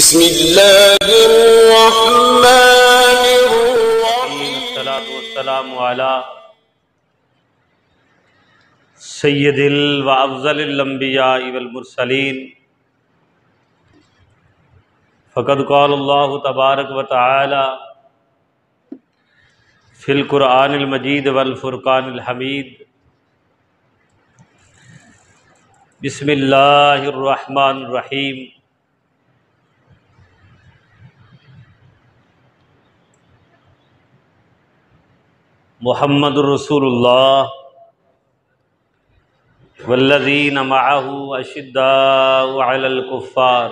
بسم الله الرحمن الرحيم. الصلاة والسلام على سید و افضل الانبیاء والمرسلین. فقد قال اللہ تبارک و تعالی فی القرآن المجید والفرقان الحمید. بسم اللہ الرحمن الرحیم. محمد رسول اللہ والذین معہ اشداء علی الکفار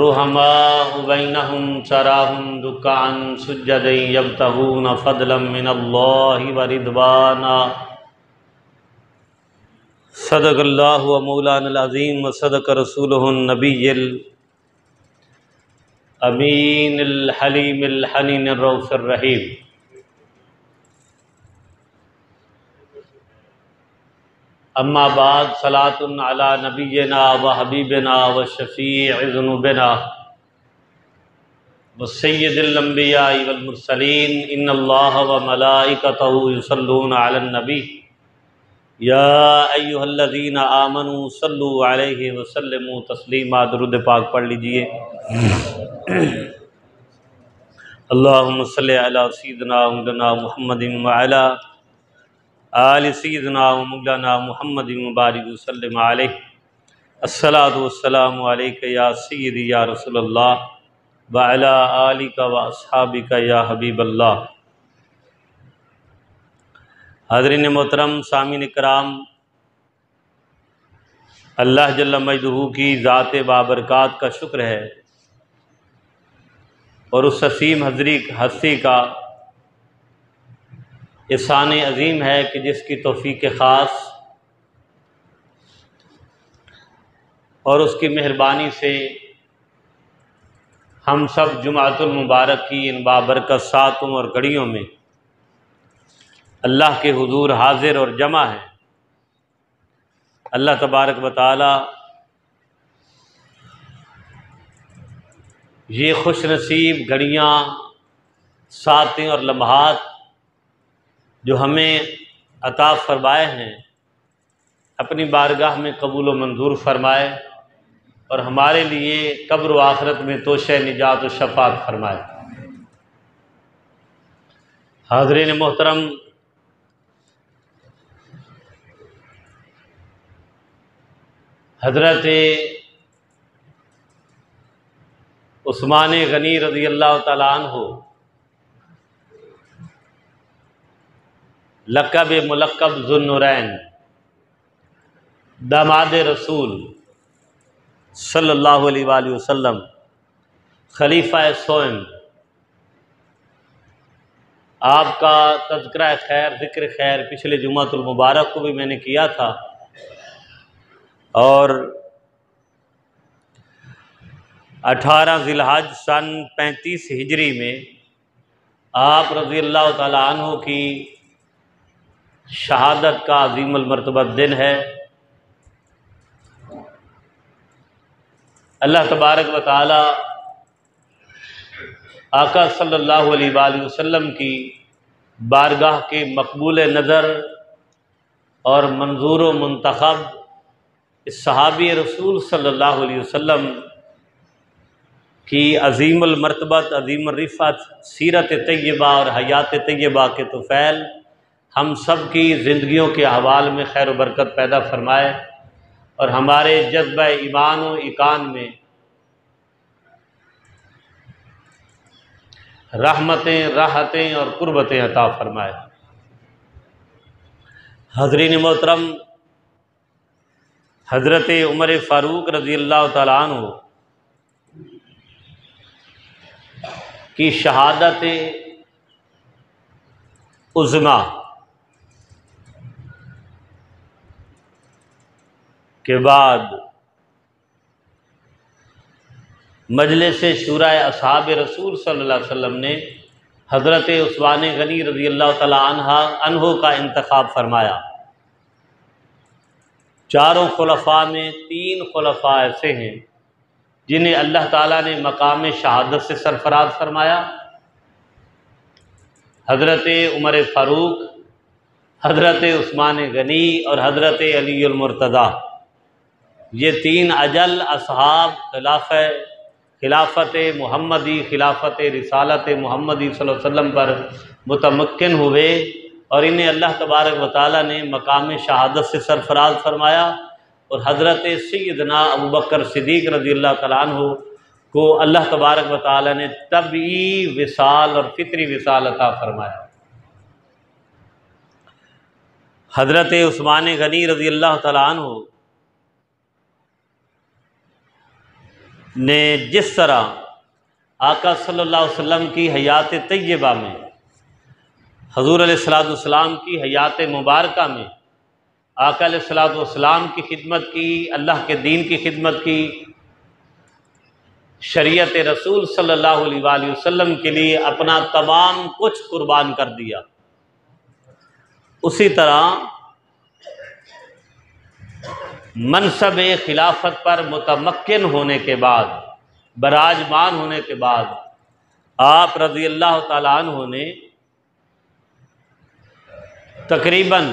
رحماء بینہم تراہم رکعا سجدا یبتغون فضلا من اللہ ورضوانا. صدق اللہ و مولانا العظیم و صدق رسولہ النبی الامین الحلیم الحنین الرؤوف الرحیم. اما بعد، صلاۃ علی نبینا و حبیبنا و شفیع ذنوبنا و سید الانبیاء والمرسلین. ان اللہ و ملائکتہ یصلون علی النبی یا ایھا الذین آمنوا صلوا علیہ وسلموا تسلیما. درود پاک پڑھ لیجئے. اللہم صلی علی سیدنا مولانا محمد وعلی آل سیدنا و مولانا محمد مبارک وسلم علیہ. الصلاۃ والسلام علیک یا سیدی یا رسول اللہ وعلی آلک و اصحابک یا حبیب اللہ. حاضرین محترم، سامعین کرام، اللہ جل مجدہ کی ذات بابرکات کا شکر ہے اور اس عظیم ہستی کا احسان عظیم ہے کہ جس کی توفیق خاص اور اس کی مہربانی سے ہم سب جمعۃ المبارک کی ان بابرکت ساعتوں اور گھڑیوں میں اللہ کے حضور حاضر اور جمع ہیں. اللہ تبارک و تعالی یہ خوش نصیب گھڑیاں، ساعتیں اور لمحات جو ہمیں عطا فرمائے ہیں اپنی بارگاہ میں قبول و منظور فرمائے اور ہمارے لیے قبر و آخرت میں توشہ نجات و شفاعت فرمائے. حاضرین محترم، حضرت عثمان غنی رضی اللہ تعالیٰ عنہ ملقب ذو النورین، داماد رسول صلی اللہ علیہ وآلہ وسلم، خلیفہ سوئم، آپ کا تذکرہ خیر، ذکر خیر پچھلے جمعۃ المبارک کو بھی میں نے کیا تھا. اور 18 ذی الحج سن 35 ہجری میں آپ رضی اللہ تعالیٰ عنہ کی شہادت کا عظیم المرتبہ دن ہے. اللہ تبارک و تعالی آقا صلی اللہ علیہ وآلہ وسلم کی بارگاہ کے مقبول نظر اور منظور و منتخب اس صحابی رسول صلی اللہ علیہ وسلم کی عظیم المرتبت، عظیم الرفعت سیرت طیبہ اور حیات طیبہ کے طفیل ہم سب کی زندگیوں کے احوال میں خیر و برکت پیدا فرمائے اور ہمارے جذبہ ایمان و ایقان میں رحمتیں، راحتیں اور قربتیں عطا فرمائے. حاضرین محترم، حضرت عمر فاروق رضی اللہ تعالیٰ عنہ کی شہادت عظمیٰ کے بعد مجلس شورائے اصحاب رسول صلی اللہ علیہ وسلم نے حضرت عثمان غنی رضی اللہ تعالیٰ عنہ کا انتخاب فرمایا. چاروں خلفاء میں 3 خلفاء ایسے ہیں جنہیں اللہ تعالیٰ نے مقام شہادت سے سرفراز فرمایا، حضرت عمر فاروق، حضرت عثمان غنی اور حضرت علی المرتضیٰ، یہ تین اجل اصحاب خلافت محمدی، خلافت رسالت محمدی صلی اللہ علیہ وسلم پر متمکن ہوئے، اور انہیں اللہ تبارک و تعالیٰ نے مقام شہادت سے سرفراز فرمایا، اور حضرت سیدنا ابوبکر صدیق رضی اللہ تعالیٰ عنہ کو اللہ تبارک و تعالیٰ نے طبعی وصال اور فطری وصال عطا فرمایا۔ حضرت عثمان غنی رضی اللہ تعالیٰ عنہ نے جس طرح آقا صلی اللہ علیہ وسلم کی حیات طیبہ میں، حضور علیہ السلام کی حیات مبارکہ میں آقا علیہ السلام کی خدمت کی، اللہ کے دین کی خدمت کی، شریعت رسول صلی اللہ علیہ وآلہ وسلم کے لیے اپنا تمام کچھ قربان کر دیا، اسی طرح منصب خلافت پر متمکن ہونے کے بعد، براجمان ہونے کے بعد، آپ رضی اللہ تعالیٰ عنہ نے تقریباً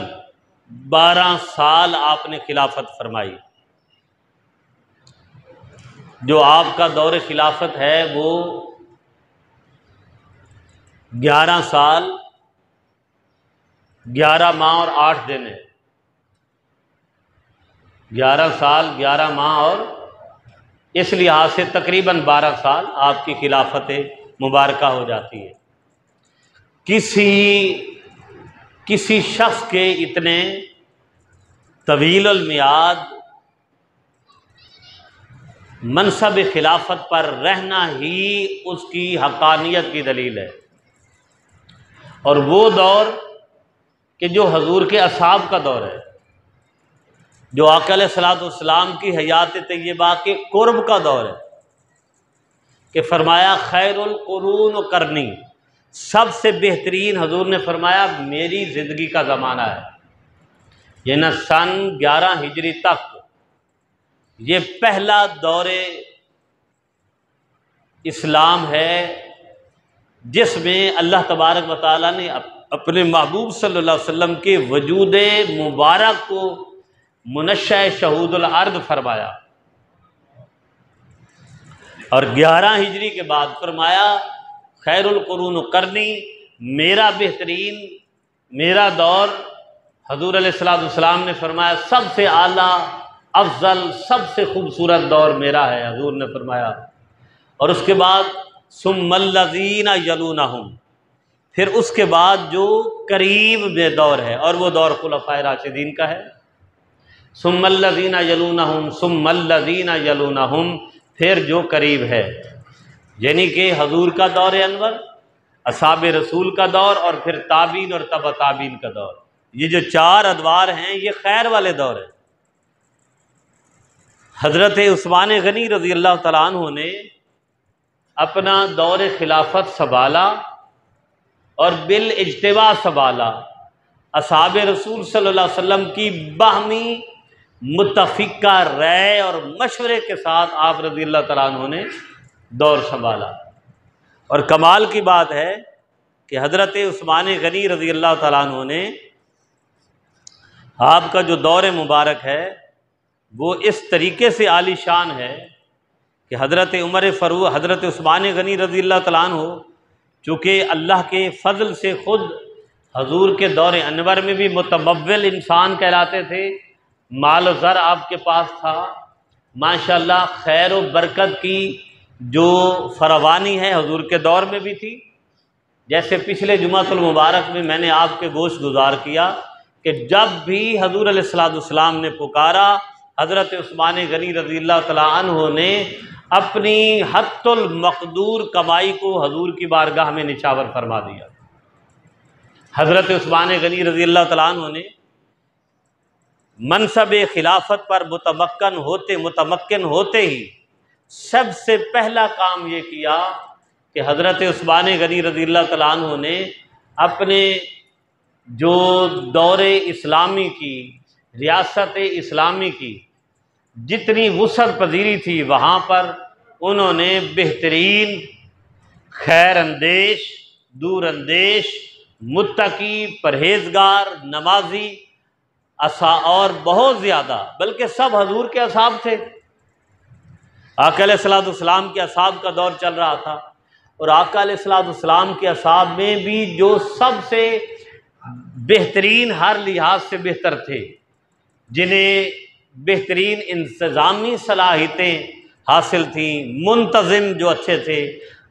12 سال آپ نے خلافت فرمائی۔ جو آپ کا دور خلافت ہے وہ 11 سال 11 ماہ اور 8 دن ہے، 11 سال 11 ماہ، اور اس لحاظ سے تقریباً 12 سال آپ کی خلافت مبارکہ ہو جاتی ہے۔ کسی شخص کے اتنے طویل المیعاد منصب خلافت پر رہنا ہی اس کی حقانیت کی دلیل ہے، اور وہ دور کہ جو حضور کے اصحاب کا دور ہے، جو آقا علیہ السلام کی حیات طیبہ کے قرب کا دور ہے، کہ فرمایا خیر القرون قرنی، سب سے بہترین حضور نے فرمایا میری زندگی کا زمانہ ہے، یعنی سن 11 ہجری تک یہ پہلا دور اسلام ہے جس میں اللہ تبارک و تعالیٰ نے اپنے محبوب صلی اللہ علیہ وسلم کے وجود مبارک کو منشأ شہود الارض فرمایا، اور 11 ہجری کے بعد فرمایا خیر القرون قرنی، میرا بہترین، میرا دور، حضور علیہ السلام نے فرمایا سب سے اعلیٰ، افضل، سب سے خوبصورت دور میرا ہے، حضور نے فرمایا۔ اور اس کے بعد ثم الذین یلونہم، پھر اس کے بعد جو قریب میں دور ہے، اور وہ دور خلفائے راشدین کا ہے، ثم الذین یلونہم ثم الذین یلونہم، پھر جو قریب ہے، یعنی کہ حضور کا دور انور، اصحاب رسول کا دور، اور پھر تابعین اور تبع تابعین کا دور۔ یہ جو 4 ادوار ہیں یہ خیر والے دور ہیں۔ حضرت عثمان غنی رضی اللہ تعالیٰ عنہ نے اپنا دور خلافت سنبھالا اور بالاجتماع سنبھالا، اصحاب رسول صلی اللہ علیہ وسلم کی باہمی متفقہ رائے اور مشورے کے ساتھ آپ رضی اللہ تعالیٰ عنہ نے دور سنبھالا۔ اور کمال کی بات ہے کہ حضرت عثمان غنی رضی اللہ تعالیٰ عنہ نے آپ کا جو دور مبارک ہے وہ اس طریقے سے عالی شان ہے کہ حضرت عمر فاروق، حضرت عثمان غنی رضی اللہ تعالیٰ عنہ چونکہ اللہ کے فضل سے خود حضور کے دور انور میں بھی متمول انسان کہلاتے تھے، مال و زر آپ کے پاس تھا، ماشاءاللہ خیر و برکت کی جو فراوانی ہے حضور کے دور میں بھی تھی۔ جیسے پچھلے جمعۃ المبارک میں میں نے آپ کے گوش گزار کیا کہ جب بھی حضور علیہ السلام نے پکارا، حضرت عثمان غنی رضی اللہ تعالیٰ عنہ نے اپنی حت المقدور کمائی کو حضور کی بارگاہ میں نچھاور فرما دیا۔ حضرت عثمان غنی رضی اللہ تعالیٰ عنہ نے منصب خلافت پر متمکن ہوتے ہی سب سے پہلا کام یہ کیا کہ حضرت عثمان غنی رضی اللہ تعالیٰ عنہ نے اپنے جو دور اسلامی کی، ریاست اسلامی کی جتنی وسعت پذیری تھی وہاں پر انہوں نے بہترین خیر اندیش، دور اندیش، متقی، پرہیزگار، نمازی اور بہت زیادہ، بلکہ سب حضور کے اصحاب تھے۔ آقا علیہ الصلوۃ والسلام کے اصحاب کا دور چل رہا تھا، اور آقا علیہ الصلوۃ والسلام کے اصحاب میں بھی جو سب سے بہترین، ہر لحاظ سے بہتر تھے، جنہیں بہترین انتظامی صلاحیتیں حاصل تھیں، منتظم جو اچھے تھے،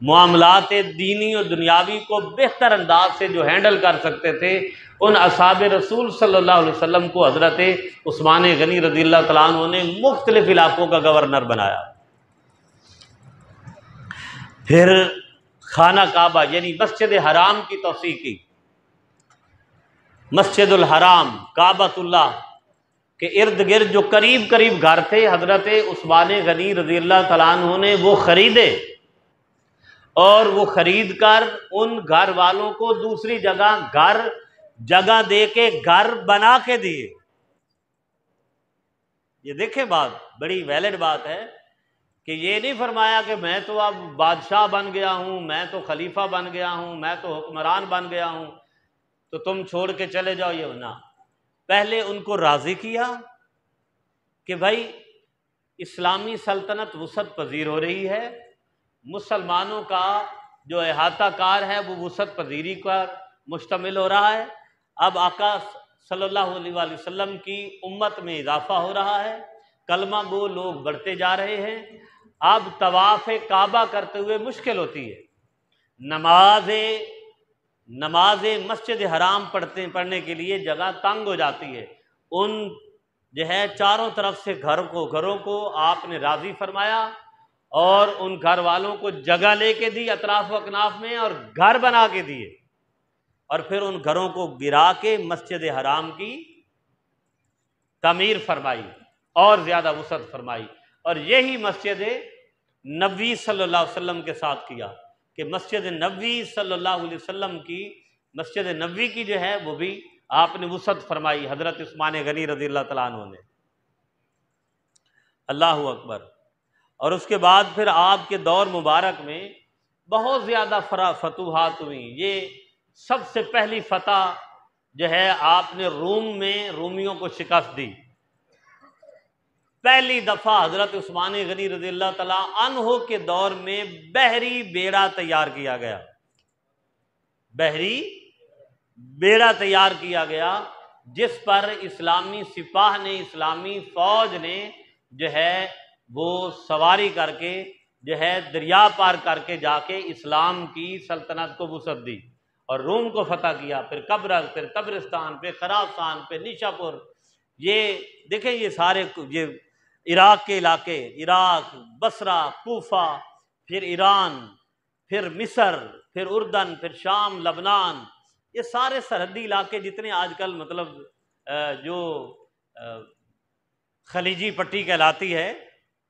معاملات دینی اور دنیاوی کو بہتر انداز سے جو ہینڈل کر سکتے تھے، ان اصحاب رسول صلی اللہ علیہ وسلم کو حضرت عثمان غنی رضی اللہ تعالیٰ عنہ نے مختلف علاقوں کا گورنر بنایا۔ پھر خانہ کعبہ یعنی مسجد حرام کی توسیع کی۔ مسجد الحرام، کعبۃ اللہ کے ارد گرد جو قریب قریب گھر تھے، حضرت عثمان غنی رضی اللہ تعالیٰ عنہ نے وہ خریدے، اور وہ خرید کر ان گھر والوں کو دوسری جگہ دے کے گھر بنا کے دیے۔ یہ دیکھیں، بات بڑی ویلڈ بات ہے کہ یہ نہیں فرمایا کہ میں تو اب بادشاہ بن گیا ہوں، میں تو خلیفہ بن گیا ہوں، میں تو حکمران بن گیا ہوں، تو تم چھوڑ کے چلے جاؤ۔ یہ نہ، پہلے ان کو راضی کیا کہ بھائی اسلامی سلطنت وسعت پذیر ہو رہی ہے، مسلمانوں کا جو احاطہ کار ہے وہ وسعت پذیری پر مشتمل ہو رہا ہے۔ اب آقا صلی اللہ علیہ وآلہ وسلم کی امت میں اضافہ ہو رہا ہے، کلمہ گو لوگ بڑھتے جا رہے ہیں، اب طواف کعبہ کرتے ہوئے مشکل ہوتی ہے، نماز مسجد حرام پڑھنے کے لیے جگہ تنگ ہو جاتی ہے۔ ان جو ہے چاروں طرف سے گھروں کو آپ نے راضی فرمایا، اور ان گھر والوں کو جگہ لے کے دی اطراف و اکناف میں، اور گھر بنا کے دیے، اور پھر ان گھروں کو گرا کے مسجد حرام کی تعمیر فرمائی اور زیادہ وسعت فرمائی۔ اور یہی مسجد نبوی صلی اللہ علیہ وسلم کے ساتھ کیا کہ مسجد نبوی صلی اللہ علیہ وسلم کی، مسجد نبوی کی جو ہے وہ بھی آپ نے وسعت فرمائی حضرت عثمان غنی رضی اللہ تعالیٰ عنہ نے۔ اللہ اکبر۔ اور اس کے بعد پھر آپ کے دور مبارک میں بہت زیادہ فتوحات ہوئیں۔ یہ سب سے پہلی فتح جو ہے آپ نے روم میں رومیوں کو شکست دی۔ پہلی دفعہ حضرت عثمان غنی رضی اللہ تعالیٰ عنہ کے دور میں بحری بیڑا تیار کیا گیا، بحری بیڑا تیار کیا گیا، جس پر اسلامی سپاہ نے، اسلامی فوج نے جو ہے وہ سواری کر کے جو ہے دریا پار کر کے جا کے اسلام کی سلطنت کو وسعت دی اور روم کو فتح کیا، پھر قبرص، پھر قبرستان، پھر خراسان، پھر نیشاپور۔ یہ دیکھیں، یہ سارے یہ عراق کے علاقے، عراق، بصرہ، کوفہ، پھر ایران، پھر مصر، پھر اردن، پھر شام، لبنان، یہ سارے سرحدی علاقے جتنے آج کل مطلب جو خلیجی پٹی کہلاتی ہے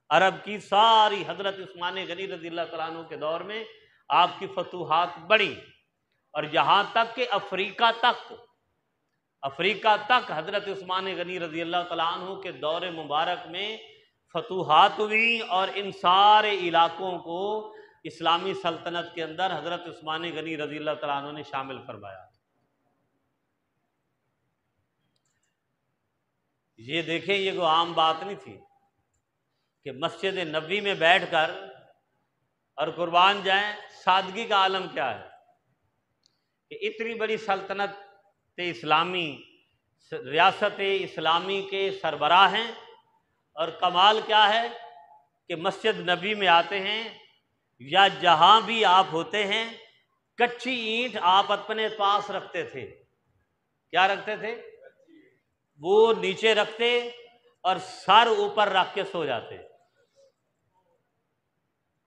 عرب کی، ساری حضرت عثمان غنی رضی اللہ تعالیٰ عنہ کے دور میں آپ کی فتوحات بڑھی، اور یہاں تک کہ افریقہ تک حضرت عثمان غنی رضی اللہ تعالیٰ عنہ کے دور مبارک میں فتوحات ہوئی، اور ان سارے علاقوں کو اسلامی سلطنت کے اندر حضرت عثمان غنی رضی اللہ تعالیٰ عنہ نے شامل فرمایا۔ یہ دیکھیں، یہ کوئی عام بات نہیں تھی کہ مسجد نبوی میں بیٹھ کر اور قربان جائیں، سادگی کا عالم کیا ہے کہ اتنی بڑی سلطنت اسلامی، ریاست اسلامی کے سربراہ ہیں، اور کمال کیا ہے کہ مسجد نبوی میں آتے ہیں یا جہاں بھی آپ ہوتے ہیں، کچی اینٹ آپ اپنے پاس رکھتے تھے۔ کیا رکھتے تھے؟ وہ نیچے رکھتے اور سر اوپر رکھ کے سو جاتے،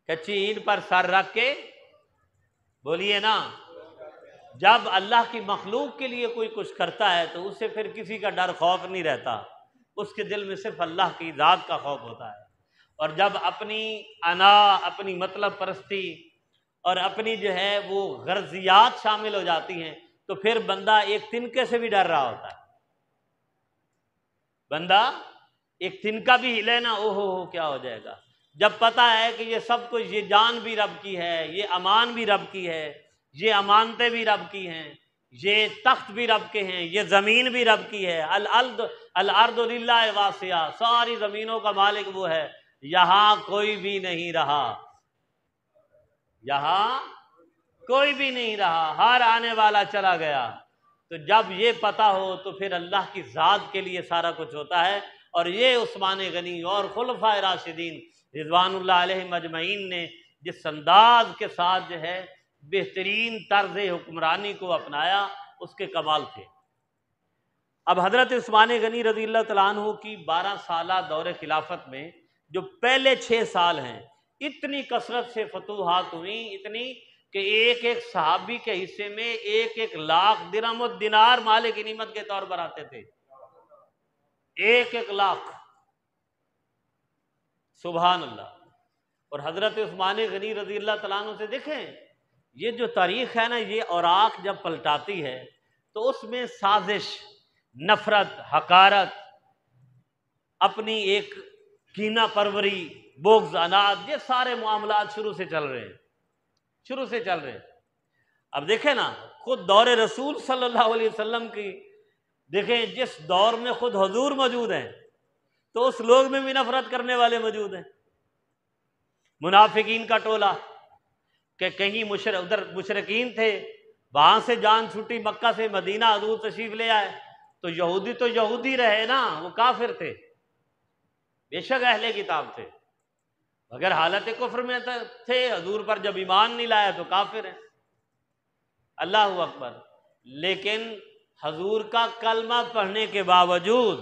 کچی اینٹ پر سر رکھ کے، بولیے نا۔ جب اللہ کی مخلوق کے لیے کوئی کچھ کرتا ہے تو اسے پھر کسی کا ڈر خوف نہیں رہتا، اس کے دل میں صرف اللہ کی ذات کا خوف ہوتا ہے۔ اور جب اپنی انا، اپنی مطلب پرستی اور اپنی جو ہے وہ غرضیات شامل ہو جاتی ہیں تو پھر بندہ ایک تنکے سے بھی ڈر رہا ہوتا ہے۔ بندہ ایک تنکا بھی ہلے نا، او ہو کیا ہو جائے گا۔ جب پتہ ہے کہ یہ سب کچھ، یہ جان بھی رب کی ہے، یہ امان بھی رب کی ہے، یہ امانتیں بھی رب کی ہیں، یہ تخت بھی رب کے ہیں، یہ زمین بھی رب کی ہے، الارض للہ واسعہ، ساری زمینوں کا مالک وہ ہے، یہاں کوئی بھی نہیں رہا، یہاں کوئی بھی نہیں رہا، ہر آنے والا چلا گیا۔ تو جب یہ پتہ ہو تو پھر اللہ کی ذات کے لیے سارا کچھ ہوتا ہے۔ اور یہ عثمان غنی اور خلفائے راشدین رضوان اللہ علیہم اجمعین نے جس انداز کے ساتھ جو ہے بہترین طرز حکمرانی کو اپنایا، اس کے کمال تھے۔ اب حضرت عثمان غنی رضی اللہ تعالیٰ عنہ کی 12 سالہ دور خلافت میں جو پہلے 6 سال ہیں، اتنی کثرت سے فتوحات ہوئیں، اتنی کہ ایک ایک صحابی کے حصے میں 1,00,000 درہم و دینار مال غنیمت کے طور پر آتے تھے، 1,00,000، سبحان اللہ۔ اور حضرت عثمان غنی رضی اللہ تعالیٰ عنہ سے دیکھیں، یہ جو تاریخ ہے نا، یہ اوراق جب پلٹاتی ہے تو اس میں سازش، نفرت، حقارت، اپنی ایک کینہ پروری، بغض، عناد، یہ سارے معاملات شروع سے چل رہے ہیں، شروع سے چل رہے ہیں۔ اب دیکھیں نا، خود دور رسول صلی اللہ علیہ وسلم کی دیکھیں، جس دور میں خود حضور موجود ہیں تو اس لوگ میں بھی نفرت کرنے والے موجود ہیں، منافقین کا ٹولہ، کہ کہیں ادھر مشرکین تھے، وہاں سے جان چھوٹی، مکہ سے مدینہ حضور تشریف لے آئے، تو یہودی رہے نا، وہ کافر تھے، بے شک اہل کتاب تھے، اگر حالت کفر میں تھے، حضور پر جب ایمان نہیں لایا تو کافر ہیں، اللہ اکبر۔ لیکن حضور کا کلمہ پڑھنے کے باوجود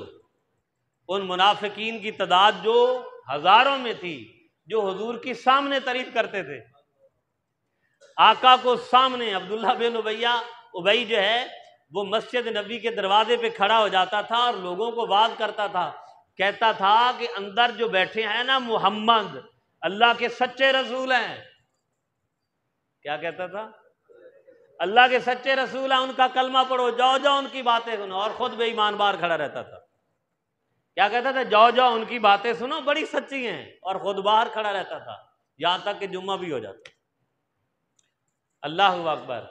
ان منافقین کی تعداد جو ہزاروں میں تھی، جو حضور کی سامنے تعریف کرتے تھے، آقا کو سامنے، عبداللہ بن ابی جو ہے وہ مسجد نبی کے دروازے پہ کھڑا ہو جاتا تھا اور لوگوں کو وعظ کرتا تھا، کہتا تھا کہ اندر جو بیٹھے ہیں نا محمد، اللہ کے سچے رسول ہیں۔ کیا کہتا تھا؟ اللہ کے سچے رسول ہیں، ان کا کلمہ پڑھو، جاؤ جاؤ ان کی باتیں سنو، اور خود بے ایمان بار کھڑا رہتا تھا۔ کیا کہتا تھا؟ جاؤ جاؤ ان کی باتیں سنو، بڑی سچی ہیں، اور خود باہر کھڑا رہتا تھا، یہاں تک کہ جمعہ بھی ہو جاتا۔ اللہ اکبر۔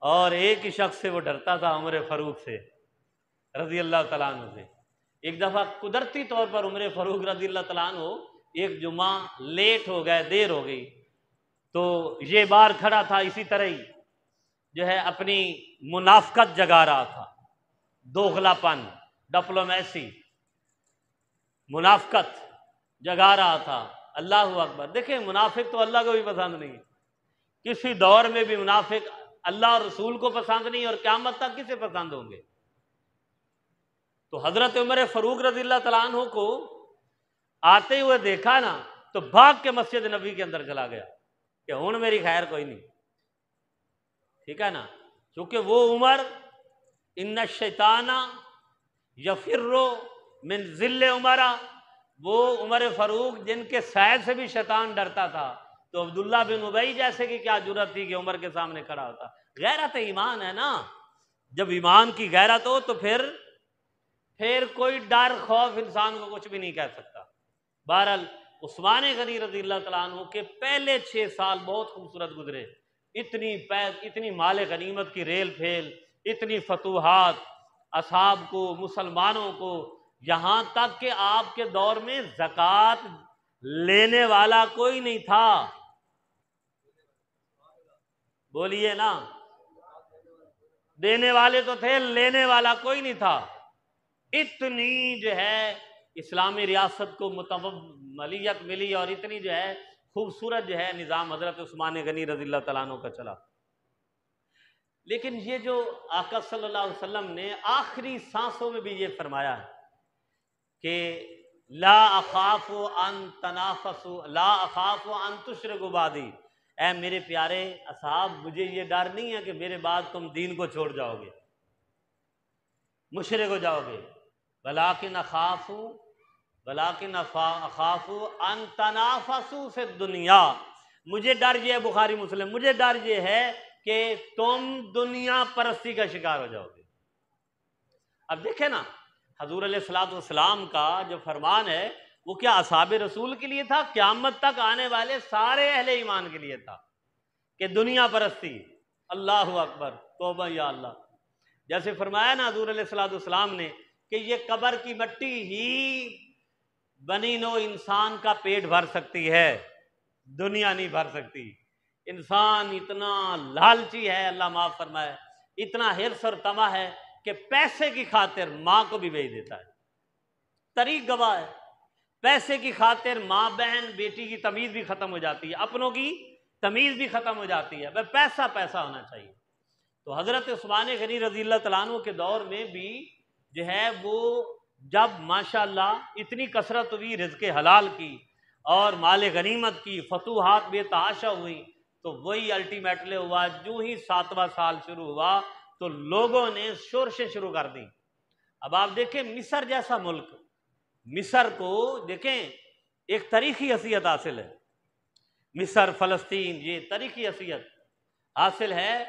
اور ایک ہی شخص سے وہ ڈرتا تھا، عمر فاروق سے رضی اللہ تعالیٰ عنہ سے۔ ایک دفعہ قدرتی طور پر عمر فاروق رضی اللہ تعالیٰ عنہ ایک جمعہ لیٹ ہو گئے، دیر ہو گئی، تو یہ بار کھڑا تھا، اسی طرح ہی جو ہے اپنی منافقت جگا رہا تھا، دوغلا پن، ڈپلومیسی، منافقت جگا رہا تھا۔ اللہ اکبر۔ دیکھیں، منافق تو اللہ کو بھی پسند نہیں، کسی دور میں بھی منافق اللہ اور رسول کو پسند نہیں، اور قیامت تک کسے پسند ہوں گے؟ تو حضرت عمر فاروق رضی اللہ تعالیٰ عنہ کو آتے ہوئے دیکھا نا، تو بھاگ کے مسجد نبی کے اندر چلا گیا کہ ہن میری خیر کوئی نہیں، ٹھیک ہے نا، کیونکہ وہ عمر، ان الشیطان یفر من ذل عمرہ، وہ عمر فاروق جن کے سائے سے بھی شیطان ڈرتا تھا، تو عبداللہ بن ابی جیسے کی کیا جرأت تھی کہ عمر کے سامنے کھڑا ہوتا؟ غیرت ایمان ہے نا، جب ایمان کی غیرت ہو تو پھر کوئی ڈر خوف انسان کو کچھ بھی نہیں کہہ سکتا۔ بہرحال عثمان غنی رضی اللہ تعالیٰ عنہ کے پہلے 6 سال بہت خوبصورت گزرے، اتنی مال غنیمت کی ریل پھیل، اتنی فتوحات، اصحاب کو، مسلمانوں کو، یہاں تک کہ آپ کے دور میں زکوٰۃ لینے والا کوئی نہیں تھا، بولیے نا، دینے والے تو تھے، لینے والا کوئی نہیں تھا۔ اتنی جو ہے اسلامی ریاست کو ملیت ملی، اور اتنی جو ہے خوبصورت جو ہے نظام حضرت عثمان غنی رضی اللہ تعالیٰ عنہ کا چلا۔ لیکن یہ جو آقا صلی اللہ علیہ وسلم نے آخری سانسوں میں بھی یہ فرمایا ہے کہ لا اخاف ان تنافسوا، لا اخاف ان تشركوا بعدی، اے میرے پیارے اصحاب، مجھے یہ ڈر نہیں ہے کہ میرے بعد تم دین کو چھوڑ جاؤ گے، مشرک ہو جاؤ گے، ولکن اخاف ان تنافسوا فی الدنیا، مجھے ڈر یہ ہے، بخاری مسلم، مجھے ڈر یہ ہے کہ تم دنیا پرستی کا شکار ہو جاؤ گے۔ اب دیکھیں نا، حضور علیہ الصلوۃ والسلام کا جو فرمان ہے وہ کیا اصحاب رسول کے لیے تھا؟ قیامت تک آنے والے سارے اہل ایمان کے لیے تھا کہ دنیا پرستی. اللہ اکبر، توبہ یا اللہ. جیسے فرمایا نا حضور علیہ الصلوۃ والسلام نے کہ یہ قبر کی مٹی ہی بنی نو انسان کا پیٹ بھر سکتی ہے، دنیا نہیں بھر سکتی. انسان اتنا لالچی ہے، اللہ معاف فرمائے، اتنا حرص اور طمع ہے کہ پیسے کی خاطر ماں کو بھی بیچ دیتا ہے. طریق گواہ ہے، پیسے کی خاطر ماں بہن بیٹی کی تمیز بھی ختم ہو جاتی ہے، اپنوں کی تمیز بھی ختم ہو جاتی ہے. بھائی پیسہ پیسہ ہونا چاہیے. تو حضرت عثمان غنی رضی اللہ تعالیٰ عنہ کے دور میں بھی جو ہے وہ جب ماشاءاللہ اتنی کثرت ہوئی رزق حلال کی اور مال غنیمت کی، فتوحات بے تحاشا ہوئی، تو وہی الٹیمیٹلی ہوا. جو ہی 7واں سال شروع ہوا تو لوگوں نے شورشیں شروع کر دیں. اب آپ دیکھیں مصر جیسا ملک، مصر کو دیکھیں ایک تاریخی حیثیت حاصل ہے. مصر، فلسطین، یہ تاریخی حیثیت حاصل ہے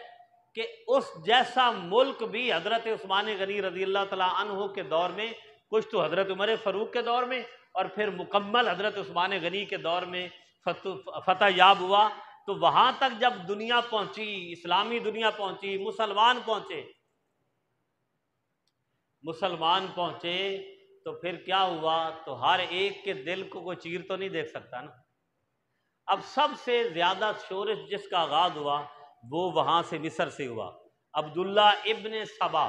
کہ اس جیسا ملک بھی حضرت عثمان غنی رضی اللہ تعالیٰ عنہ کے دور میں، کچھ تو حضرت عمر فاروق کے دور میں اور پھر مکمل حضرت عثمان غنی کے دور میں فتح یاب ہوا. تو وہاں تک جب دنیا پہنچی، اسلامی دنیا پہنچی، مسلمان پہنچے تو پھر کیا ہوا؟ تو ہر ایک کے دل کو کوئی چیر تو نہیں دیکھ سکتا نا. اب سب سے زیادہ شورش جس کا آغاز ہوا وہ وہاں سے مصر سے ہوا. عبداللہ ابن سبا،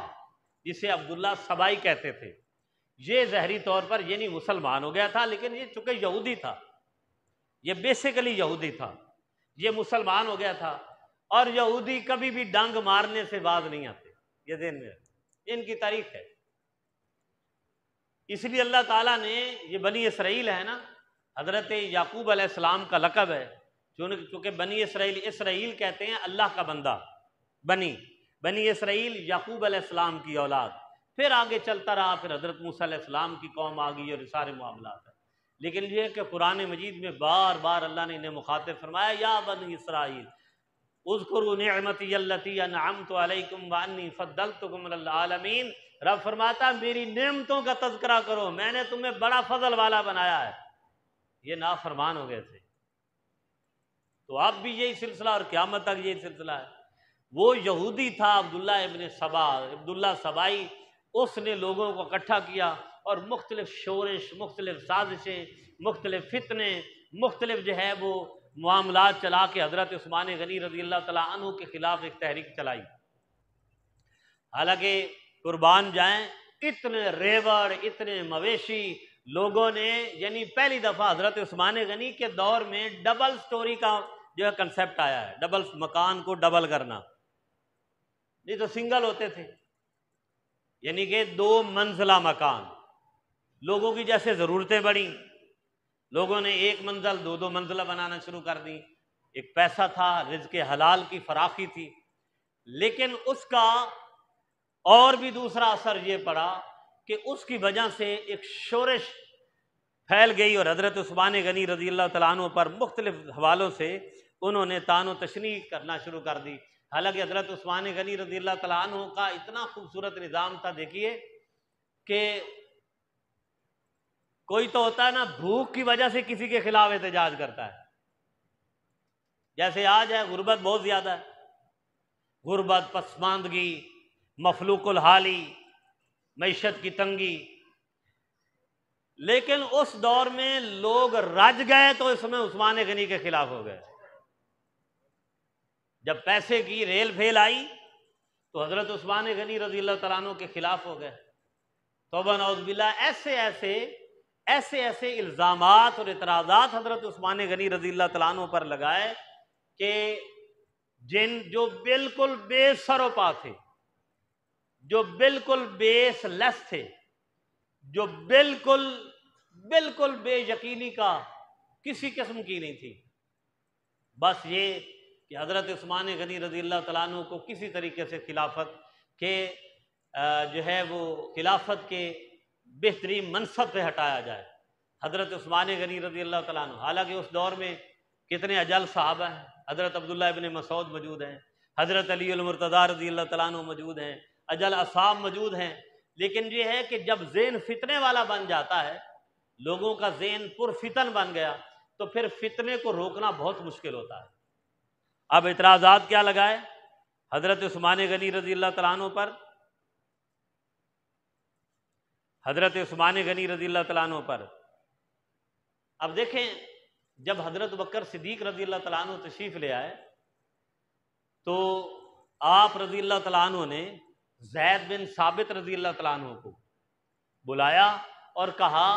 جسے عبداللہ سبائی کہتے تھے، یہ ظاہری طور پر یہ نہیں مسلمان ہو گیا تھا، لیکن یہ چونکہ یہودی تھا، یہ بیسیکلی یہودی تھا، یہ مسلمان ہو گیا تھا. اور یہودی کبھی بھی ڈنگ مارنے سے باز نہیں آتے، یہ ذہن میں ان کی تاریخ ہے. اس لیے اللہ تعالیٰ نے، یہ بنی اسرائیل ہے نا، حضرت یعقوب علیہ السلام کا لقب ہے، چونکہ بنی اسرائیل کہتے ہیں اللہ کا بندہ. بنی اسرائیل یعقوب علیہ السلام کی اولاد. پھر آگے چلتا رہا، پھر حضرت موسیٰ علیہ السلام کی قوم آ گئی اور یہ سارے معاملات ہیں. لیکن یہ کہ قرآن مجید میں بار بار اللہ نے انہیں مخاطب فرمایا، یا بنی اسرائیل اذکروا نعمتی التی انعمت علیکم وانی فضلتکم علی العالمین. رب فرماتا میری نعمتوں کا تذکرہ کرو، میں نے تمہیں بڑا فضل والا بنایا ہے. یہ نافرمان ہو گئے تھے. تو اب بھی یہی سلسلہ اور قیامت تک یہی سلسلہ ہے. وہ یہودی تھا عبداللہ ابن سبا، عبداللہ سبائی، اس نے لوگوں کو اکٹھا کیا اور مختلف شورش، مختلف سازشیں، مختلف فتنے، مختلف جو ہے وہ معاملات چلا کے حضرت عثمان غنی رضی اللہ تعالیٰ عنہ کے خلاف ایک تحریک چلائی. حالانکہ قربان جائیں اتنے ریوڑ، اتنے مویشی لوگوں نے، یعنی پہلی دفعہ حضرت عثمان غنی کے دور میں ڈبل سٹوری کا جو ہے کنسیپٹ آیا ہے، ڈبل مکان کو ڈبل کرنا. نہیں تو سنگل ہوتے تھے، یعنی کہ 2 منزلہ مکان. لوگوں کی جیسے ضرورتیں بڑھیں، لوگوں نے 1 منزل 2 منزلہ بنانا شروع کر دی. ایک پیسہ تھا، رزق حلال کی فراخی تھی، لیکن اس کا اور بھی دوسرا اثر یہ پڑا کہ اس کی وجہ سے ایک شورش پھیل گئی اور حضرت عثمان غنی رضی اللہ تعالیٰ عنہ پر مختلف حوالوں سے انہوں نے طعن و تشنیع کرنا شروع کر دی. حالانکہ حضرت عثمان غنی رضی اللہ تعالیٰ عنہ کا اتنا خوبصورت نظام تھا. دیکھیے کہ کوئی تو ہوتا ہے نا بھوک کی وجہ سے کسی کے خلاف احتجاج کرتا ہے، جیسے آج ہے غربت بہت زیادہ ہے، غربت، پسماندگی، مفلوق الحالی، معیشت کی تنگی. لیکن اس دور میں لوگ رج گئے تو اس میں عثمان غنی کے خلاف ہو گئے. جب پیسے کی ریل پھیل آئی تو حضرت عثمان غنی رضی اللہ تعالیٰ عنہ کے خلاف ہو گئے. توبہ نعوذ باللہ. ایسے ایسے الزامات اور اعتراضات حضرت عثمان غنی رضی اللہ تعالیٰ عنہ پر لگائے کہ جو بالکل بے سر و پا تھے، جو بالکل بیس لیس تھے، جو بالکل بے یقینی کا کسی قسم کی نہیں تھی. بس یہ کہ حضرت عثمان غنی رضی اللہ تعالیٰ عنہ کو کسی طریقے سے خلافت کے جو ہے وہ خلافت کے بہترین منصب پہ ہٹایا جائے. حضرت عثمان غنی رضی اللہ تعالیٰ عنہ، حالانکہ اس دور میں کتنے اجل صحابہ ہیں، حضرت عبداللہ ابن مسعود موجود ہیں، حضرت علی المرتضیٰ رضی اللہ تعالیٰ عنہ موجود ہیں، اجل اصحاب موجود ہیں. لیکن یہ ہے کہ جب ذہن فتنے والا بن جاتا ہے لوگوں کا ذہن پرفتن بن گیا تو پھر فتنے کو روکنا بہت مشکل ہوتا ہے۔ اب اعتراضات کیا لگائے حضرت عثمان غنی رضی اللہ تعالیٰ عنہ پر، حضرت عثمان غنی رضی اللہ تعالیٰ عنہ پر۔ اب دیکھیں جب حضرت بکر صدیق رضی اللہ تعالیٰ عنہ تشریف لے آئے تو آپ رضی اللہ تعالیٰ عنہ نے زید بن ثابت رضی اللہ تعالیٰ عنہ کو بلایا اور کہا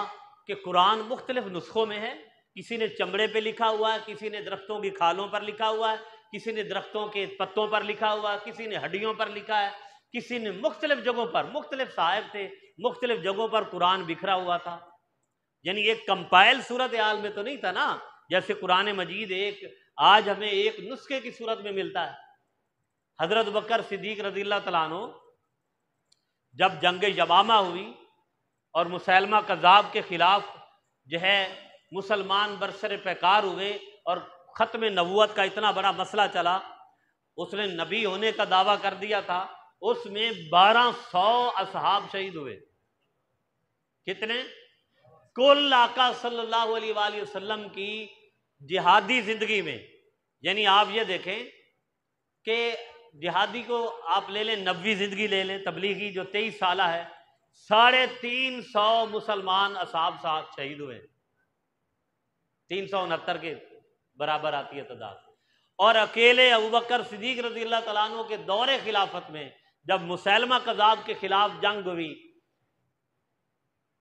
کہ قرآن مختلف نسخوں میں ہے، کسی نے چمڑے پہ لکھا ہوا ہے، کسی نے درختوں کی کھالوں پر لکھا ہوا ہے، کسی نے درختوں کے پتوں پر لکھا ہوا ہے، کسی نے ہڈیوں پر لکھا ہے، کسی نے مختلف جگہوں پر، مختلف صاحب تھے، مختلف جگہوں پر قرآن بکھرا ہوا تھا۔ یعنی ایک کمپائل صورت حال میں تو نہیں تھا نا، جیسے قرآن مجید ایک آج ہمیں ایک نسخے کی صورت میں ملتا ہے۔ حضرت بکر صدیق رضی اللہ تعالیٰ عنہ جب جنگ یمامہ ہوئی اور مسیلمہ کذاب کے خلاف جو ہے مسلمان برسر پیکار ہوئے اور ختم نبوت کا اتنا بڑا مسئلہ چلا، اس نے نبی ہونے کا دعویٰ کر دیا تھا، اس میں 1200 اصحاب شہید ہوئے۔ کتنے؟ کل آقا صلی اللہ علیہ وآلہ وسلم کی جہادی زندگی میں، یعنی آپ یہ دیکھیں کہ جہادی کو آپ لے لیں، نبوی زندگی لے لیں، تبلیغی جو 23 سالہ ہے، 350 مسلمان اصحاب ساتھ شہید ہوئے، 369 کے برابر آتی ہے تعداد۔ اور اکیلے ابوبکر صدیق رضی اللہ تعالیٰ عنہ کے دور خلافت میں جب مسیلمہ کذاب کے خلاف جنگ ہوئی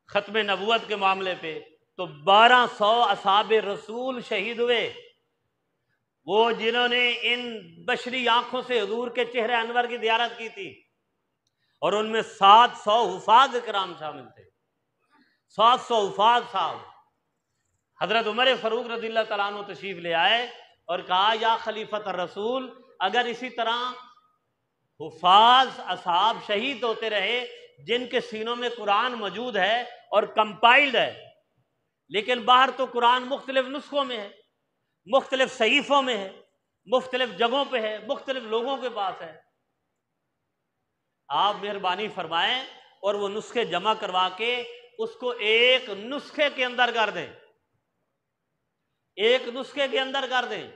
ختم نبوت کے معاملے پہ، تو 1200 اصحاب رسول شہید ہوئے، وہ جنہوں نے ان بشری آنکھوں سے حضور کے چہرے انور کی زیارت کی تھی، اور ان میں 700 حفاظ کرام شامل تھے، 700 حفاظ صاحب۔ حضرت عمر فاروق رضی اللہ تعالیٰ عنہ تشریف لے آئے اور کہا یا خلیفۃ الرسول، اگر اسی طرح حفاظ اصحاب شہید ہوتے رہے جن کے سینوں میں قرآن موجود ہے اور کمپائلڈ ہے، لیکن باہر تو قرآن مختلف نسخوں میں ہے، مختلف صحیفوں میں ہے، مختلف جگہوں پہ ہے، مختلف لوگوں کے پاس ہے، آپ مہربانی فرمائیں اور وہ نسخے جمع کروا کے اس کو ایک نسخے کے اندر کر دیں، ایک نسخے کے اندر کر دیں،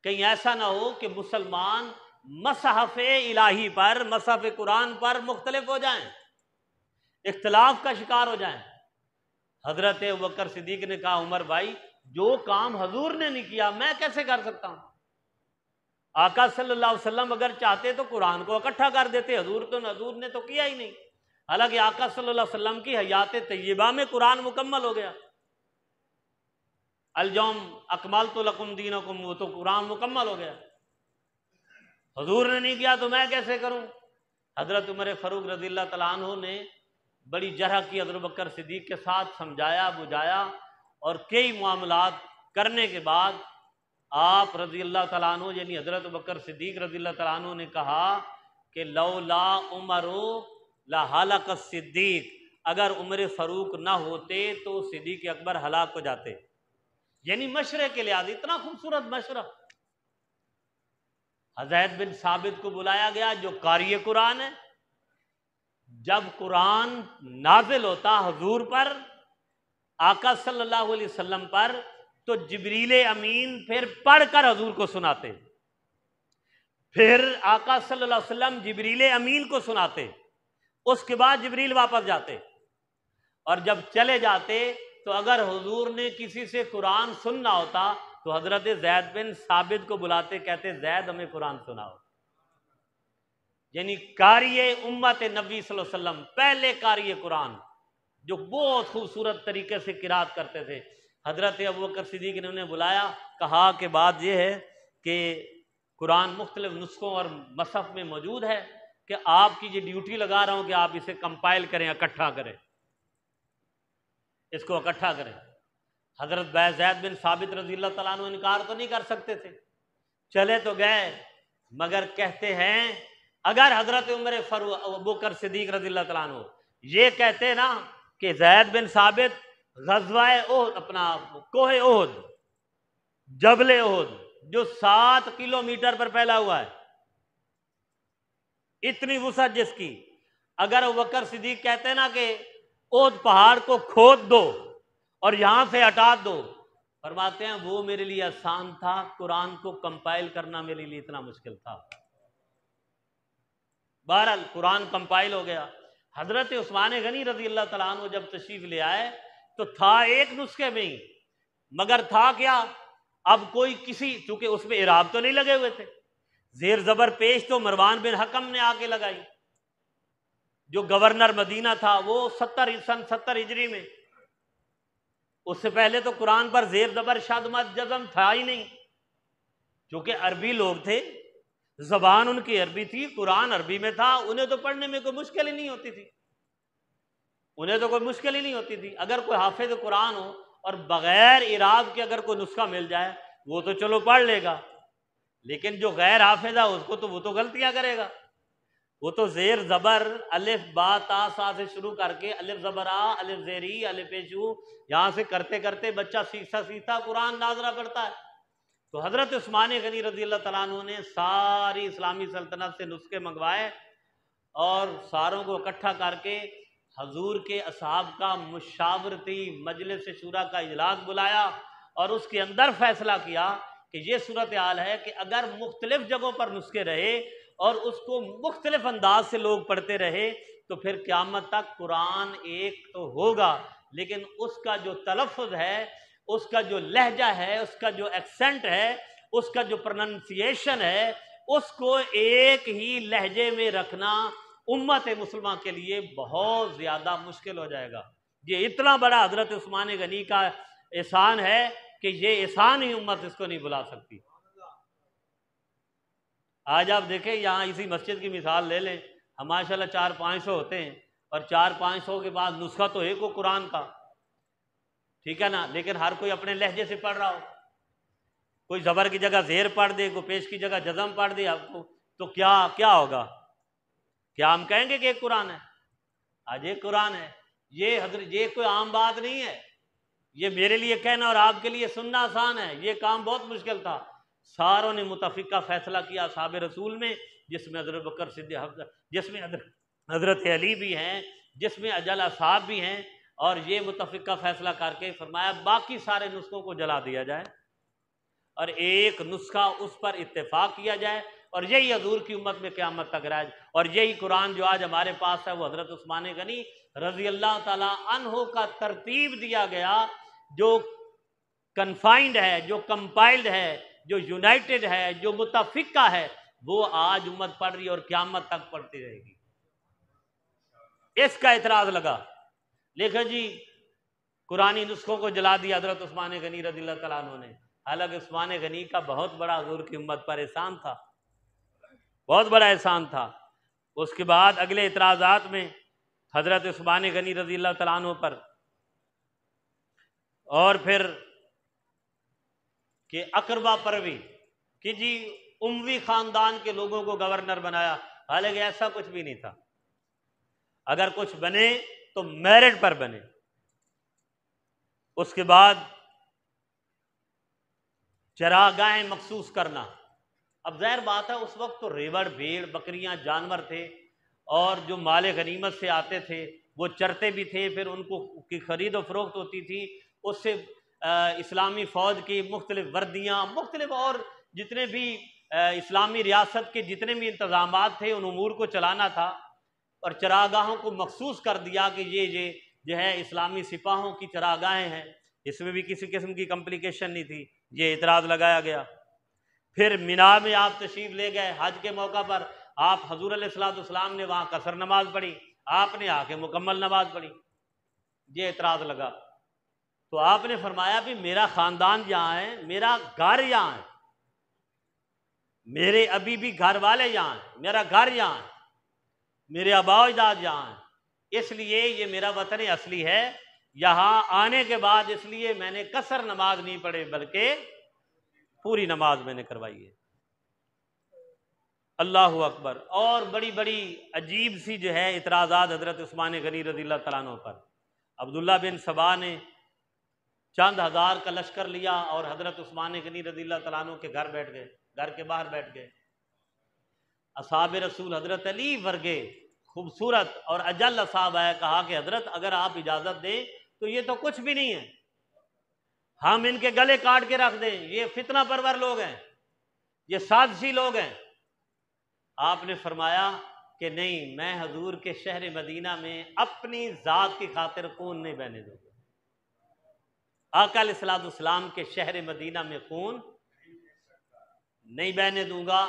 کہیں ایسا نہ ہو کہ مسلمان مصحف الہی پر، مصحف قرآن پر مختلف ہو جائیں، اختلاف کا شکار ہو جائیں۔ حضرت ابوبکر صدیق نے کہا عمر بھائی، جو کام حضور نے نہیں کیا میں کیسے کر سکتا ہوں؟ آقا صلی اللہ علیہ وسلم اگر چاہتے تو قرآن کو اکٹھا کر دیتے، حضور نے تو کیا ہی نہیں، حالانکہ آقا صلی اللہ علیہ وسلم کی حیات طیبہ میں قرآن مکمل ہو گیا، اليوم اکملت لکم دینکم، وہ تو قرآن مکمل ہو گیا، حضور نے نہیں کیا تو میں کیسے کروں؟ حضرت عمر فاروق رضی اللہ تعالیٰ عنہ نے بڑی جرح کی حضرت بکر صدیق کے ساتھ سمجھایا بجھایا، اور کئی معاملات کرنے کے بعد آپ رضی اللہ تعالیٰ عنہ یعنی حضرت بکر صدیق رضی اللہ تعالیٰ عنہ نے کہا کہ لولا عمر لہلک الصدیق، اگر عمر فاروق نہ ہوتے تو صدیق اکبر ہلاک ہو جاتے۔ یعنی مشورے کے لحاظ اتنا خوبصورت مشورہ۔ زید بن ثابت کو بلایا گیا جو قاری قرآن ہے، جب قرآن نازل ہوتا حضور پر، آقا صلی اللہ علیہ وسلم پر، تو جبریل امین پھر پڑھ کر حضور کو سناتے، پھر آقا صلی اللہ علیہ وسلم جبریل امین کو سناتے، اس کے بعد جبریل واپس جاتے، اور جب چلے جاتے تو اگر حضور نے کسی سے قرآن سننا ہوتا تو حضرت زید بن ثابت کو بلاتے، کہتے زید ہمیں قرآن سناؤ۔ یعنی قاری امت نبی صلی اللہ علیہ وسلم، پہلے قاری قرآن جو بہت خوبصورت طریقے سے قرات کرتے تھے، حضرت ابوبکر صدیق نے انہیں بلایا، کہا کہ بات یہ ہے کہ قرآن مختلف نسخوں اور مصحف میں موجود ہے، کہ آپ کی یہ ڈیوٹی لگا رہا ہوں کہ آپ اسے کمپائل کریں، اکٹھا کریں، اس کو اکٹھا کریں۔ حضرت زید بن ثابت رضی اللہ تعالیٰ عنہ انکار تو نہیں کر سکتے تھے، چلے تو گئے، مگر کہتے ہیں اگر حضرت عمر فاروق ابوبکر صدیق رضی اللہ تعالیٰ عنہ یہ کہتے نا کہ زید بن ثابت غزوہ احد، اپنا کوہ احد، جبل احد جو 7 کلومیٹر پر پھیلا ہوا ہے، اتنی وسعت جس کی، اگر ابوبکر صدیق کہتے نا کہ احد پہاڑ کو کھود دو اور یہاں سے ہٹا دو۔ فرماتے ہیں وہ میرے لیے آسان تھا، قرآن کو کمپائل کرنا میرے لیے اتنا مشکل تھا۔ بہرحال قرآن کمپائل ہو گیا۔ حضرت عثمان غنی رضی اللہ تعالیٰ عنہ جب تشریف لے آئے تو تھا ایک نسخے میں ہی، مگر تھا کیا، اب کوئی کسی، چونکہ اس میں اعراب تو نہیں لگے ہوئے تھے، زیر زبر پیش تو مروان بن حکم نے آ کے لگائی، جو گورنر مدینہ تھا، وہ سن 70 ہجری میں۔ اس سے پہلے تو قرآن پر زیر زبر شد مد جزم تھا ہی نہیں، چونکہ عربی لوگ تھے، زبان ان کی عربی تھی، قرآن عربی میں تھا، انہیں تو پڑھنے میں کوئی مشکل ہی نہیں ہوتی تھی، انہیں تو کوئی مشکل ہی نہیں ہوتی تھی۔ اگر کوئی حافظ قرآن ہو اور بغیر اعراب کے اگر کوئی نسخہ مل جائے وہ تو چلو پڑھ لے گا، لیکن جو غیر حافظ ہے اس کو تو وہ تو غلطیاں کرے گا، وہ تو زیر زبر الف با تا سا سے شروع کر کے الف زبر آ، الف زیری، الف پیشو، یہاں سے کرتے کرتے بچہ سیکھتا قرآن ناظرہ پڑھتا ہے۔ تو حضرت عثمان غنی رضی اللہ تعالیٰ عنہ نے ساری اسلامی سلطنت سے نسخے منگوائے اور ساروں کو اکٹھا کر کے حضور کے اصحاب کا مشاورتی مجلس شورا کا اجلاس بلایا اور اس کے اندر فیصلہ کیا کہ یہ صورتحال ہے کہ اگر مختلف جگہوں پر نسخے رہے اور اس کو مختلف انداز سے لوگ پڑھتے رہے تو پھر قیامت تک قرآن ایک تو ہوگا، لیکن اس کا جو تلفظ ہے، اس کا جو لہجہ ہے، اس کا جو ایکسنٹ ہے، اس کا جو پروننسیشن ہے، اس کو ایک ہی لہجے میں رکھنا امت مسلمہ کے لیے بہت زیادہ مشکل ہو جائے گا۔ یہ اتنا بڑا حضرت عثمان غنی کا احسان ہے کہ یہ احسان ہی امت اس کو نہیں بھلا سکتی۔ آج آپ دیکھیں یہاں اسی مسجد کی مثال لے لیں، ہم ماشاءاللہ 400-500 ہوتے ہیں اور 400-500 کے بعد نسخہ تو ایک ہو قرآن کا، ٹھیک ہے نا، لیکن ہر کوئی اپنے لہجے سے پڑھ رہا ہو، کوئی زبر کی جگہ زیر پڑھ دے، کوئی پیش کی جگہ جزم پڑھ دے، آپ کو تو کیا ہوگا؟ کیا ہم کہیں گے کہ ایک قرآن ہے؟ آج ایک قرآن ہے۔ یہ کوئی عام بات نہیں ہے، یہ میرے لیے کہنا اور آپ کے لیے سننا آسان ہے، یہ کام بہت مشکل تھا۔ ساروں نے متفقہ فیصلہ کیا اصحاب رسول میں، جس میں حضرت بکر صدیق، جس میں حضرت علی بھی ہیں، جس میں اجل اصحاب بھی ہیں، اور یہ متفقہ فیصلہ کر کے فرمایا باقی سارے نسخوں کو جلا دیا جائے اور ایک نسخہ اس پر اتفاق کیا جائے، اور یہی حضور کی امت میں قیامت تک رائج، اور یہی قرآن جو آج ہمارے پاس ہے وہ حضرت عثمان غنی رضی اللہ تعالی عنہ کا ترتیب دیا گیا، جو کنفائنڈ ہے، جو کمپائلڈ ہے، جو یونائٹڈ ہے، جو متفقہ ہے، وہ آج امت پڑھ رہی ہے اور قیامت تک پڑھتی رہے گی۔ اس کا اعتراض لگا، لیکن جی قرآنی نسخوں کو جلا دیا حضرت عثمان غنی رضی اللہ تعالیٰ عنہ نے، حالانکہ عثمان غنی کا بہت بڑا حضور کی امت پر احسان تھا، بہت بڑا احسان تھا۔ اس کے بعد اگلے اعتراضات میں حضرت عثمان غنی رضی اللہ تعالیٰ عنہ پر، اور پھر کہ اقربا پروی، کہ جی اموی خاندان کے لوگوں کو گورنر بنایا، حالانکہ ایسا کچھ بھی نہیں تھا، اگر کچھ بنے تو میرٹ پر بنے۔ اس کے بعد چراگاہیں مخصوص کرنا، اب ظاہر بات ہے اس وقت تو ریوڑ، بھیڑ، بکریاں، جانور تھے، اور جو مال غنیمت سے آتے تھے وہ چرتے بھی تھے، پھر ان کو کی خرید و فروخت ہوتی تھی، اس سے اسلامی فوج کی مختلف وردیاں، مختلف اور جتنے بھی اسلامی ریاست کے جتنے بھی انتظامات تھے ان امور کو چلانا تھا، اور چراگاہوں کو مخصوص کر دیا کہ یہ جو ہے اسلامی سپاہوں کی چراگاہیں ہیں، اس میں بھی کسی قسم کی کمپلیکیشن نہیں تھی، یہ اعتراض لگایا گیا۔ پھر مینا میں آپ تشریف لے گئے حج کے موقع پر، آپ حضور علیہ الصلوۃ والسلام نے وہاں قصر نماز پڑھی، آپ نے آ کے مکمل نماز پڑھی، یہ اعتراض لگا۔ تو آپ نے فرمایا بھی میرا خاندان یہاں ہے، میرا گھر یہاں ہے، میرے ابھی بھی گھر والے یہاں ہیں، میرا گھر یہاں ہے، میرے آباء و اجداد یہاں ہیں، اس لیے یہ میرا وطن اصلی ہے، یہاں آنے کے بعد اس لیے میں نے قصر نماز نہیں پڑھی بلکہ پوری نماز میں نے کروائی ہے۔ اللہ اکبر۔ اور بڑی بڑی عجیب سی جو ہے اعتراضات حضرت عثمان غنی رضی اللہ تعالیٰ عنہ پر۔ عبداللہ بن سبا نے چند ہزار کا لشکر لیا اور حضرت عثمان غنی رضی اللہ تعالیٰ عنہ کے گھر بیٹھ گئے، گھر کے باہر بیٹھ گئے۔ اصحاب رسول حضرت علی ورگے خوبصورت اور اجل اصحاب ہے، کہا کہ حضرت اگر آپ اجازت دیں تو یہ تو کچھ بھی نہیں ہے، ہم ان کے گلے کاٹ کے رکھ دیں، یہ فتنہ پرور لوگ ہیں، یہ سازشی لوگ ہیں۔ آپ نے فرمایا کہ نہیں، میں حضور کے شہر مدینہ میں اپنی ذات کی خاطر خون نہیں بہنے دوں گا۔ آقا علیہ الصلوۃ والسلام کے شہر مدینہ میں خون نہیں بہنے دوں گا۔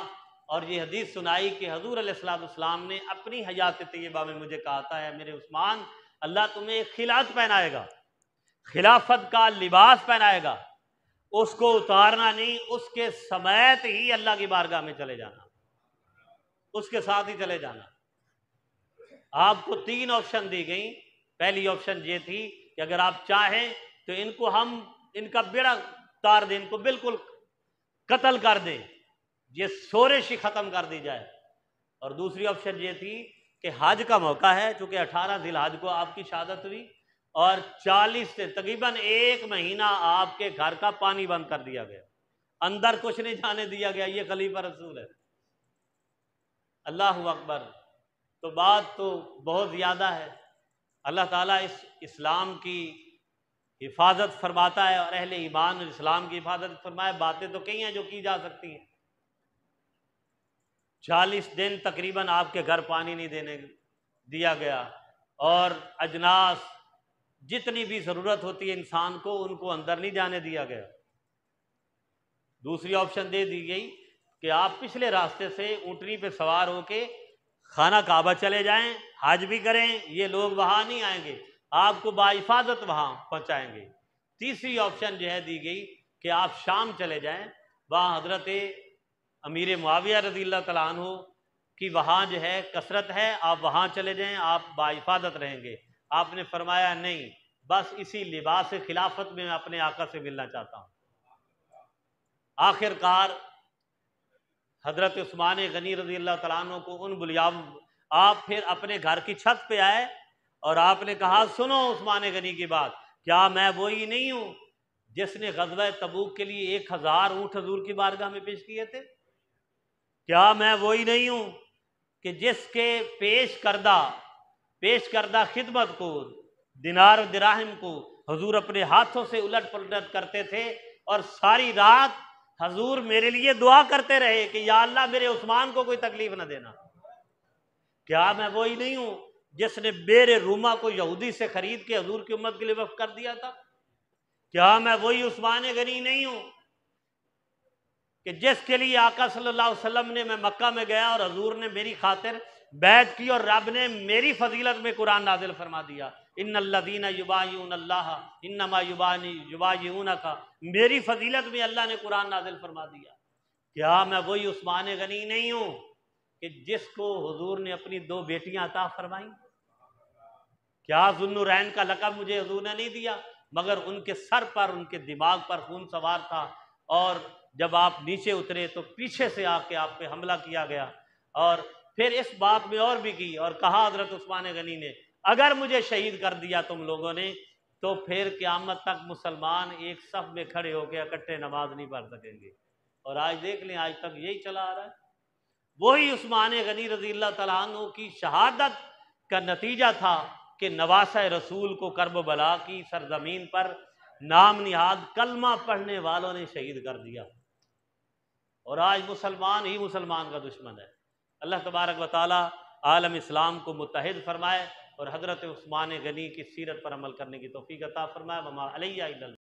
اور یہ حدیث سنائی کہ حضور علیہ الصلوۃ والسلام نے اپنی حیات طیبہ میں مجھے کہا ہے میرے عثمان، اللہ تمہیں ایک خلعت پہنائے گا، خلافت کا لباس پہنائے گا، اس کو اتارنا نہیں، اس کے سمیت ہی اللہ کی بارگاہ میں چلے جانا، اس کے ساتھ ہی چلے جانا۔ آپ کو 3 آپشن دی گئیں۔ پہلی آپشن یہ تھی کہ اگر آپ چاہیں تو ان کو ہم ان کا بیڑا تار دیں، ان کو بالکل قتل کر دیں، یہ شورش ہی ختم کر دی جائے۔ اور دوسری آپشن یہ تھی کہ حج کا موقع ہے، چونکہ 18 ذی الحج کو آپ کی شہادت ہوئی، اور 40 سے تقریباً 1 مہینہ آپ کے گھر کا پانی بند کر دیا گیا، اندر کچھ نہیں جانے دیا گیا۔ یہ خلیفہ رسول ہے۔ اللہ اکبر۔ تو بات تو بہت زیادہ ہے۔ اللہ تعالیٰ اس اسلام کی حفاظت فرماتا ہے، اور اہل ایمان اسلام کی حفاظت فرمائے۔ باتیں تو کئی ہیں جو کی جا سکتی ہیں۔ 40 دن تقریباً آپ کے گھر پانی نہیں دینے دیا گیا، اور اجناس جتنی بھی ضرورت ہوتی ہے انسان کو، ان کو اندر نہیں جانے دیا گیا۔ دوسری آپشن دے دی گئی کہ آپ پچھلے راستے سے اونٹنی پہ سوار ہو کے خانہ کعبہ چلے جائیں، حج بھی کریں، یہ لوگ وہاں نہیں آئیں گے، آپ کو باحفاظت وہاں پہنچائیں گے۔ تیسری آپشن جو ہے دی گئی کہ آپ شام چلے جائیں، وہاں حضرت امیر معاویہ رضی اللہ تعالیٰ عنہ کی وہاں جو ہے کثرت ہے، آپ وہاں چلے جائیں، آپ باحفاظت رہیں گے۔ آپ نے فرمایا نہیں، بس اسی لباس خلافت میں اپنے آقا سے ملنا چاہتا ہوں۔ آخر کار حضرت عثمان غنی رضی اللہ تعالیٰ عنہ کو ان بلیاب آپ پھر اپنے گھر کی چھت پہ آئے، اور آپ نے کہا سنو عثمان غنی کی بات، کیا میں وہی نہیں ہوں جس نے غزوہ تبوک کے لیے 1000 اونٹ حضور کی بارگاہ میں پیش کیے تھے؟ کیا میں وہی نہیں ہوں کہ جس کے پیش کردہ خدمت کو، دینار و دراہم کو حضور اپنے ہاتھوں سے الٹ پلٹ کرتے تھے، اور ساری رات حضور میرے لیے دعا کرتے رہے کہ یا اللہ میرے عثمان کو کوئی تکلیف نہ دینا؟ کیا میں وہی نہیں ہوں جس نے بیر روما کو یہودی سے خرید کے حضور کی امت کے لیے وقف کر دیا تھا؟ کیا میں وہی عثمان غنی نہیں ہوں کہ جس کے لیے آقا صلی اللہ علیہ وسلم نے، میں مکہ میں گیا اور حضور نے میری خاطر بیعت کی، اور رب نے میری فضیلت میں قرآن نازل فرما دیا، ان الذین یبایعون اللہ انما یبایعونک، میری فضیلت میں اللہ نے قرآن نازل فرما دیا۔ کیا میں وہی عثمان غنی نہیں ہوں کہ جس کو حضور نے اپنی 2 بیٹیاں عطا فرمائیں؟ کیا ذو النورین کا لقب مجھے حضور نے نہیں دیا، مگر ان کے سر پر، ان کے دماغ پر خون سوار تھا، اور جب آپ نیچے اترے تو پیچھے سے آ کے آپ پہ حملہ کیا گیا۔ اور پھر اس بات میں اور بھی کی، اور کہا حضرت عثمان غنی نے اگر مجھے شہید کر دیا تم لوگوں نے تو پھر قیامت تک مسلمان ایک صف میں کھڑے ہو کے اکٹھے نماز نہیں پڑھ سکیں گے۔ اور آج دیکھ لیں، آج تک یہی چلا آ رہا ہے۔ وہی عثمان غنی رضی اللہ تعالیٰ عنہ کی شہادت کا نتیجہ تھا کہ نواسہ رسول کو کرب و بلا کی سرزمین پر نام نہاد کلمہ پڑھنے والوں نے شہید کر دیا، اور آج مسلمان ہی مسلمان کا دشمن ہے۔ اللہ تبارک و تعالی عالم اسلام کو متحد فرمائے، اور حضرت عثمان غنی کی سیرت پر عمل کرنے کی توفیق عطا فرمائے۔ وما علیہ الا